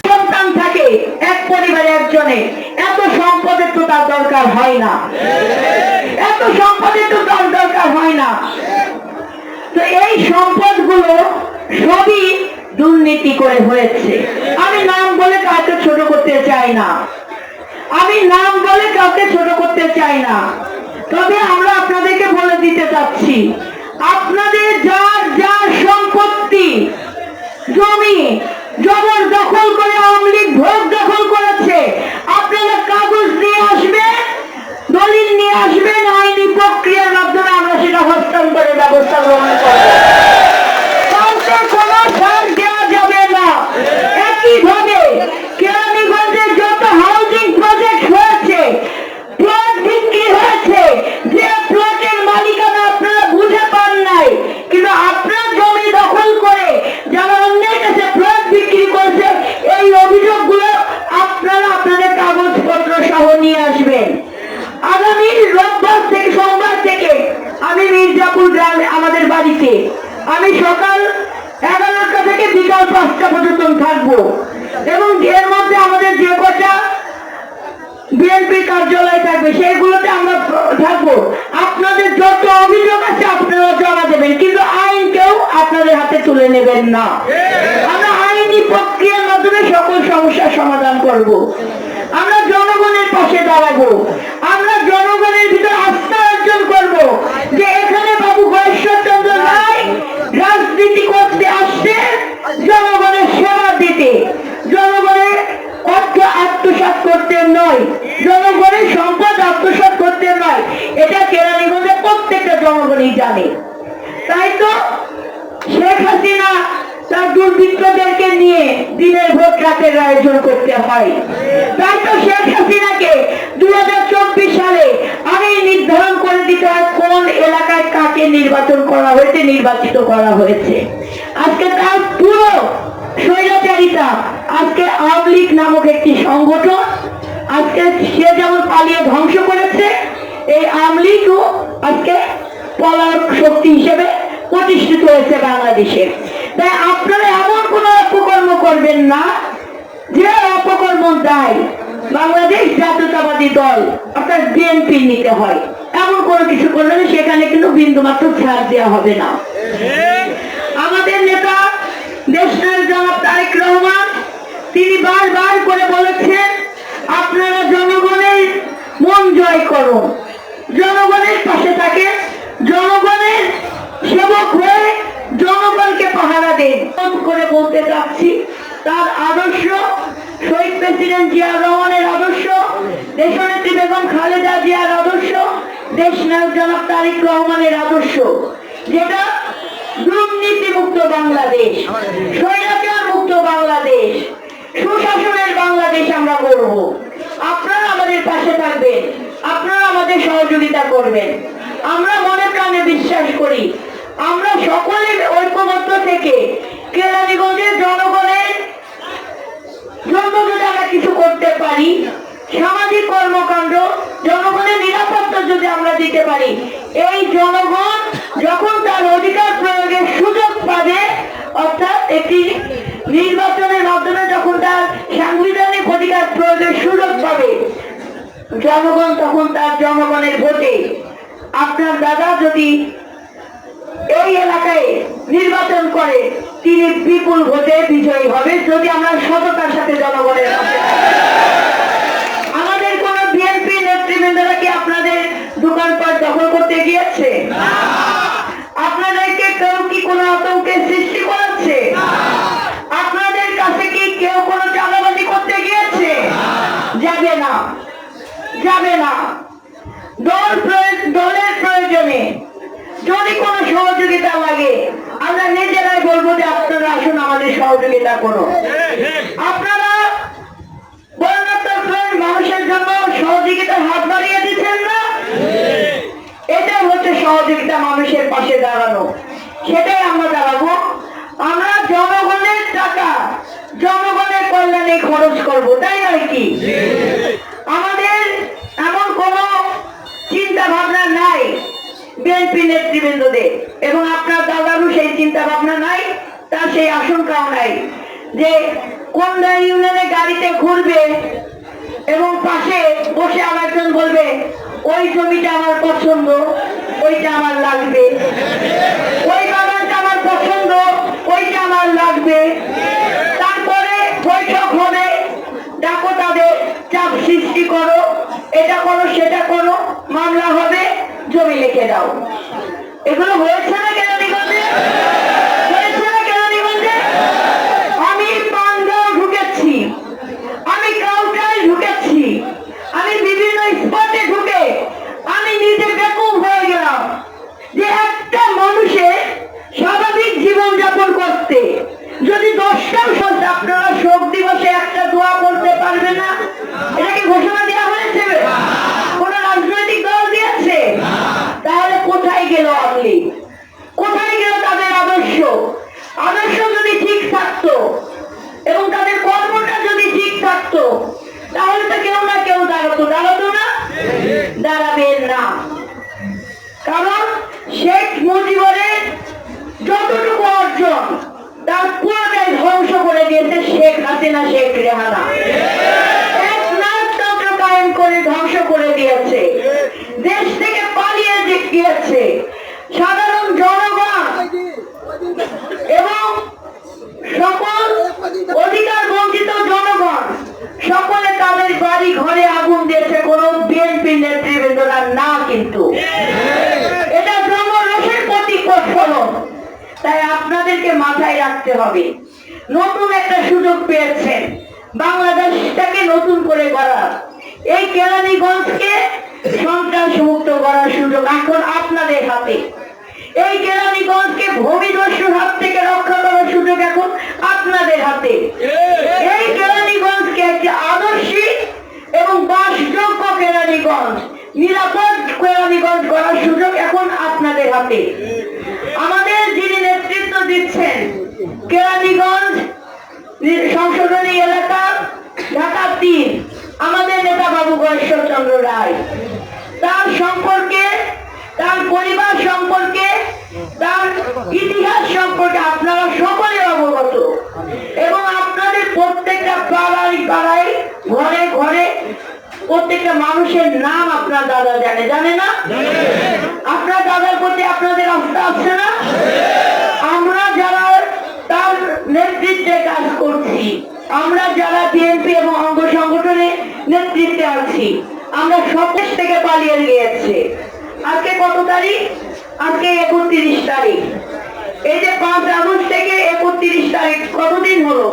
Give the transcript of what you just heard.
সন্তান থাকে এক পরিবারে একজনে, এত সম্পদের তো তার দরকার হয় না, এত সম্পদের তো তার দরকার হয় না। তো এই সম্পদগুলো সবই দুর্নীতি করে হয়েছে। আমি নাম বলে কাউকে ছোট করতে চাই না, আমি নাম বলে কাউকে ছোট করতে চাই না, তবে আমরা আপনাদেরকে বলে দিতে চাচ্ছি, আপনাদের যার যার সম্পত্তি জমি জবরদখল করে আওয়ামী লীগ ভোট দখল করেছে, আপনারা কাগজ নিয়ে আসবেন, দলিল নিয়ে আসবেন, আইনি প্রক্রিয়ার মাধ্যমে আমরা সেটা হস্তান্তরের ব্যবস্থা গ্রহণ করব। কাউকে কোনো ছাড় দেওয়া যাবে না। একইভাবে কেরানীগঞ্জে যত হাউজিং প্রজেক্ট হয়েছে, প্লট বিক্রি হয়েছে, যে প্লটের মালিকানা আপনারা বুঝে পান নাই, কিন্তু আপনার জমি দখল করে যারা অন্যের কাছে প্লট বিক্রি করছে, এই অভিযোগগুলো আপনারা আপনাদের কাগজপত্র সহ নিয়ে আসবেন। আগামী রোববার থেকে সোমবার থেকে আমি মির্জাপুর গ্রামে আমাদের বাড়িতে আমি সকাল 11টা থেকে বিকাল 5টা পর্যন্ত থাকবো, এবং এর মধ্যে আমাদের যে কটা বিএনপি কার্যালয় থাকবে সেগুলোতে আমরা থাকবো। আপনাদের যত অভিযোগ আছে আপনারা জমা দেবেন, কিন্তু আইন কেউ আপনাদের হাতে তুলে নেবেন না। আমরা আইনি প্রক্রিয়ার মাধ্যমে সকল সমস্যার সমাধান করব। আমরা জনগণের পাশে দাঁড়াবো, আমরা জনগণের ভিতরে আস্থা অর্জন করব যে এখানে বাবু গয়েশ্বরচন্দ্র রায় রাজনীতি করতে আসছে জনগণের সেবা দিতে, জনগণের অর্থ আত্মসাৎ করতে নয়, জনগণের সম্পদ আত্মসাৎ করতে নয়। এটা কেরানীগঞ্জের প্রত্যেকটা জনগণই জানে। তাই তো শেখ হাসিনা তার দুর্বৃত্তদেরকে নিয়ে দিনের ভোট রাতের আয়োজন করতে হয়। তাই তো শেখ হাসিনাকে 2024 সালে আগেই নির্ধারণ করে দিতে হয় কোন এলাকায় কাকে নির্বাচিত করা হয়েছে। আজকে তার পুরো স্বৈরাচারিতা, আজকে আওয়ামী লীগ নামক একটি সংগঠন আজকে সে যেমন পালিয়ে ধ্বংস করেছে, এই আওয়ামী লীগও আজকে পলায়ক শক্তি হিসেবে প্রতিষ্ঠিত হয়েছে বাংলাদেশে। তাই আপনারা এমন কোন অপকর্ম করবেন না যে অপকর্ম দায় বাংলাদেশ জাতীয়তাবাদী দল অর্থাৎ বিএনপি নিতে হয়। এমন কোনো কিছু করলে সেখানে কিন্তু বিন্দুমাত্র ছাড় দেওয়া হবে না। আমাদের নেতা দেশনায়ক জনাব তারেক রহমান তিনি বারবার করে বলেছেন, আপনারা জনগণের মন জয় করুন, জনগণের পাশে থাকে, জনগণের সেবক হয়ে জনগণকে পাহারা দেন। করে বলতে চাচ্ছি, তার আদর্শ শহীদ প্রেসিডেন্ট জিয়া রহমানের আদর্শ, দেশনেত্রী বেগম খালেদা জিয়ার আদর্শ, দেশনায়ক জনাব তারেক রহমানের আদর্শ, যেটা দুর্নীতি মুক্ত বাংলাদেশ, স্বৈরাচার মুক্ত বাংলাদেশ, সুশাসনের বাংলাদেশ আমরা গড়ব। আপনারা আমাদের পাশে থাকবেন, আপনারা আমাদের সহযোগিতা করবেন। আমরা মনে প্রাণে বিশ্বাস করি, আমরা সকলে ঐক্যবদ্ধ থেকে কেরানীগঞ্জের জনগণের জন্য যদি আমরা কিছু করতে পারি, সামাজিক কর্মকাণ্ড, জনগণের নিরাপত্তা যদি আমরা দিতে পারি, এই জনগণ যখন তার অধিকার প্রয়োগের সুযোগ পাবে, অর্থাৎ একটি নির্বাচনের মাধ্যমে যখন তার সাংবিধানিক অধিকার প্রয়োগের সুযোগ পাবে, জনগণ তখন তার জনগণের ভোটে, আপনার দাদা যদি এই এলাকায় নির্বাচন করে তিনি বিপুল ভোটে বিজয়ী হবে, যদি আমরা সততার সাথে জনগণের পাশে থাকি। আমাদের কোন বিএনপি নেতৃবৃন্দরা কি আপনাদের দোকানপাট দখল করতে গিয়েছে? আপনাদেরকে কেউ কি কোনো আতঙ্কের সৃষ্টি করেছে? আপনাদের কাছে কি কেউ কোনো চাঁদাবাজি করতে গিয়েছে? যাবে না, যাবে না। দলের প্রয়োজনে যদি কোনো সহযোগিতা লাগে আমরা নিজেরাই বলবো যে আপনারা আসুন আমাদের সহযোগিতা করুন। আপনারা মানুষের জন্য সহযোগিতার হাত বাড়িয়ে দিচ্ছেন না, এটা হচ্ছে সহযোগিতা, মানুষের পাশে দাঁড়ানো। সেটাই আমরা দাঁড়াবো। আমরা জনগণের টাকা জনগণের কল্যাণে খরচ করব, তাই নয় কি? আমাদের এমন কোন চিন্তা ভাবনা নাই বিএনপি নেতৃবৃন্দদের, এবং আপনার দাদারও সেই চিন্তা ভাবনা নাই, তার সেই আশঙ্কাও নাই যে কোন ইউনিয়নে গাড়িতে ঘুরবে এবং পাশে বসে আরেকজন বলবে ওই জমিটা আমার পছন্দ, ওইটা আমার লাগবে, ওই বাগানটা আমার পছন্দ, ওইটা আমার লাগবে। তারপরে বৈঠক হবে, ডাকো তাদের, চাপ সৃষ্টি করো, এটা করো সেটা করো, মামলা হবে, জমি লিখে দাও। এগুলো হয়েছে না কেরানীগঞ্জে? হয়েছে না কেরানীগঞ্জে? আমি পানগাঁও ঢুকেছি, আমি কাউটায় ঢুকেছি, আমি বিভিন্ন স্পটে ঢুকে আমি নিজে বেকুব হয়ে গেলাম যে একটা মানুষের স্বাভাবিক জীবনযাপন করতে যদি 10টাও সন্ধ্যা আপনারা শোক দিবসে একটা দোয়া করতে পারবে না, এটা কি ঘোষণা দেওয়া হয়েছে? কোন রাজনৈতিক দল দিয়েছে? তাহলে কোথায় গেল আপনি? কোথায় গেল তাদের আদর্শ? আদর্শ যদি ঠিক থাকতো এবং তাদের কর্মটা যদি ঠিক থাকতো তাহলে তো কেউ না কেউ দাঁড়াতো না? দাঁড়াবেন না। কারণ শেখ মুজিবের যতটুকু অর্জন তার পুরোটাই ধ্বংস করে দিয়েছে শেখ হাসিনা, শেখ রেহানা। একনায়কতন্ত্র কায়েম করে ধ্বংস করে দিয়েছে, দেশ থেকে পালিয়ে গিয়েছে সাধারণ জনগণ এবং সকল অধিকার বঞ্চিত জনগণ, সকলে তাদের বাড়ি ঘরে আগুন দিয়েছে, কোন বিএনপি নেতৃবৃন্দরা না। কিন্তু এটা জনরোষের প্রতিফলন। তাই আপনাদেরকে মাথায় রাখতে হবে, নতুন একটা সুযোগ পেয়েছেন বাংলাদেশটাকে নতুন করে গড়ার। এই কেরানীগঞ্জকে সন্ত্রাস মুক্ত করার সুযোগ এখন আপনাদের হাতে। এই কেরানীগঞ্জকে ভূমিদস্যুর হাত থেকে রক্ষা করার সুযোগ এখন আপনাদের হাতে। এই কেরানীগঞ্জকে একটি আদর্শিক এবং বাসযোগ্য কেরানীগঞ্জ, নিরাপদ কেরানীগঞ্জ করার সুযোগ এখন আপনাদের হাতে। আমাদের যিনি নেতৃত্ব দিচ্ছেন কেরানীগঞ্জ সংশোধনী এলাকা ঢাকা 3, আমাদের নেতা বাবু গয়েশ্বরচন্দ্র রায়, তার সম্পর্কে, তার পরিবার সম্পর্কে, তার ইতিহাস সম্পর্কে আপনারা সকলে অবগত, এবং আপনাদের প্রত্যেকটা পাড়ায় পাড়ায়, ঘরে ঘরে প্রত্যেকটা মানুষের নাম আপনার দাদা জানে না? আপনার দাদার প্রতি আপনাদের আস্থা আছে না? আমরা যারা তার নেতৃত্বে কাজ করছি, আমরা যারা বিএনপি এবং অঙ্গ সংগঠনে নেতৃত্বে আছি, আমরা সব দেশ থেকে পালিয়ে গিয়েছে। আজকে কত তারিখ? আজকে 31 তারিখ। এই যে 5 আগস্ট থেকে 31 তারিখ, কতদিন হলো?